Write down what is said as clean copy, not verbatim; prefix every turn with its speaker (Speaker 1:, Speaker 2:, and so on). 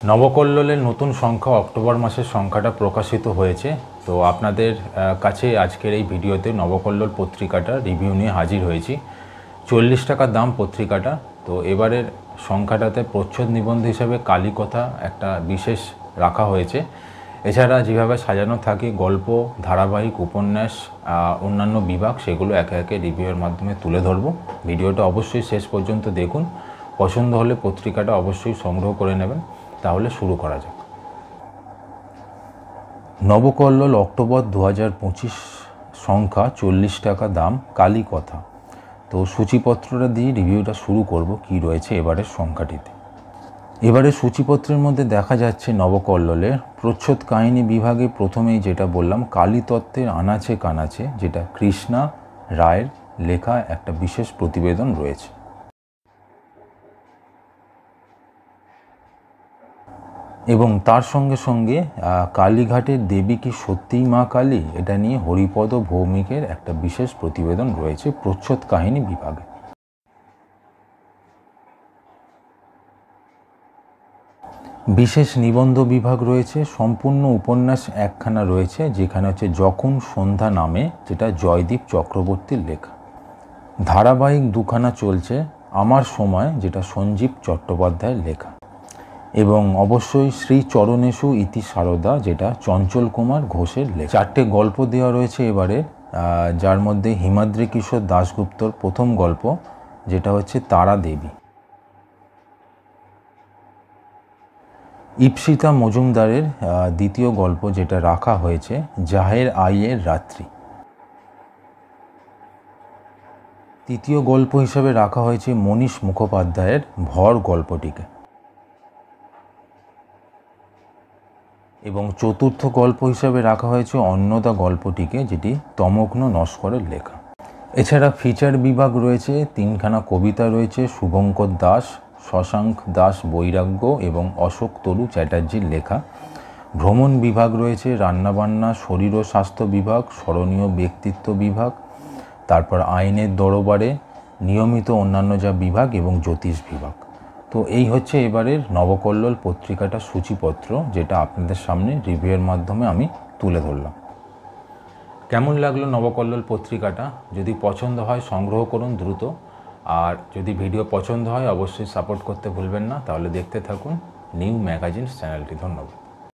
Speaker 1: নবকল্লোলের নতুন সংখ্যা অক্টোবর মাসের সংখ্যাটা প্রকাশিত হয়েছে। তো আপনাদের কাছে আজকের এই ভিডিওতে নবকল্লোল পত্রিকাটা রিভিউ নিয়ে হাজির হয়েছি। 40 টাকা দাম পত্রিকাটা। তো এবারের সংখ্যাটাতে প্রচ্ছদ নিবন্ধ হিসেবে কালীকথা একটা বিশেষ রাখা হয়েছে। এছাড়া যেভাবে সাজানো থাকে গল্প, ধারাবাহিক, উপন্যাস, অন্যান্য বিভাগ, সেগুলো একে একে রিভিউয়ের মাধ্যমে তুলে ধরব। ভিডিওটা অবশ্যই শেষ পর্যন্ত দেখুন। পছন্দ হলে পত্রিকাটা অবশ্যই সংগ্রহ করে নেবেন। তাহলে শুরু করা যাক। নবকল্লোল অক্টোবর 2025 সংখ্যা 40 টাকা দাম কালীকথা। তো সূচিপত্রটা দিয়ে রিভিউটা শুরু করব কি রয়েছে এবারের সংখ্যাটিতে। এবারে সূচিপত্রের মধ্যে দেখা যাচ্ছে নবকল্লোলের প্রচ্ছদ কাহিনী বিভাগে প্রথমেই যেটা বললাম কালীতত্ত্বের আনাচে কানাচে, যেটা কৃষ্ণা রায়ের লেখা একটা বিশেষ প্রতিবেদন রয়েছে। এবং তার সঙ্গে সঙ্গে কালীঘাটের দেবী কি সত্যিই মা কালী, এটা নিয়ে হরিপদ ভৌমিকের একটা বিশেষ প্রতিবেদন রয়েছে প্রচ্ছদ কাহিনী বিভাগে। বিশেষ নিবন্ধ বিভাগ রয়েছে, সম্পূর্ণ উপন্যাস একখানা রয়েছে, যেখানে হচ্ছে যখন সন্ধ্যা নামে, যেটা জয়দীপ চক্রবর্তীর লেখা। ধারাবাহিক দুখানা চলছে, আমার সময়, যেটা সঞ্জীব চট্টোপাধ্যায়ের লেখা, এবং অবশ্যই শ্রী চরণেশু ইতি সারদা, যেটা চঞ্চল কুমার ঘোষের লেখা। 4টে গল্প দেওয়া রয়েছে এবারে, যার মধ্যে হিমাদ্রি কিশোর দাশগুপ্তর প্রথম গল্প, যেটা হচ্ছে তারা দেবী। ইপ্সিতা মজুমদারের দ্বিতীয় গল্প, যেটা রাখা হয়েছে জাহের আইয়ের রাত্রি। তৃতীয় গল্প হিসাবে রাখা হয়েছে মনীষ মুখোপাধ্যায়ের ভর গল্পটিকে। এবং চতুর্থ গল্প হিসাবে রাখা হয়েছে অন্নদা গল্পটিকে, যেটি তমগ্ন নস্করের লেখা। এছাড়া ফিচার বিভাগ রয়েছে, 3খানা কবিতা রয়েছে শুভঙ্কর দাস, শশাঙ্ক দাস বৈরাগ্য এবং অশোক তরু চ্যাটার্জির লেখা। ভ্রমণ বিভাগ রয়েছে, রান্নাবান্না, শরীর ও স্বাস্থ্য বিভাগ, স্মরণীয় ব্যক্তিত্ব বিভাগ, তারপর আইনের দরবারে, নিয়মিত অন্যান্য যা বিভাগ, এবং জ্যোতিষ বিভাগ। তো এই হচ্ছে এবারের নবকল্লোল পত্রিকাটা সূচিপত্র, যেটা আপনাদের সামনে রিভিউয়ের মাধ্যমে আমি তুলে ধরলাম। কেমন লাগলো নবকল্লোল পত্রিকাটা? যদি পছন্দ হয় সংগ্রহ করুন দ্রুত, আর যদি ভিডিও পছন্দ হয় অবশ্যই সাপোর্ট করতে ভুলবেন না। তাহলে দেখতে থাকুন নিউ ম্যাগাজিনস চ্যানেলটি। ধন্যবাদ।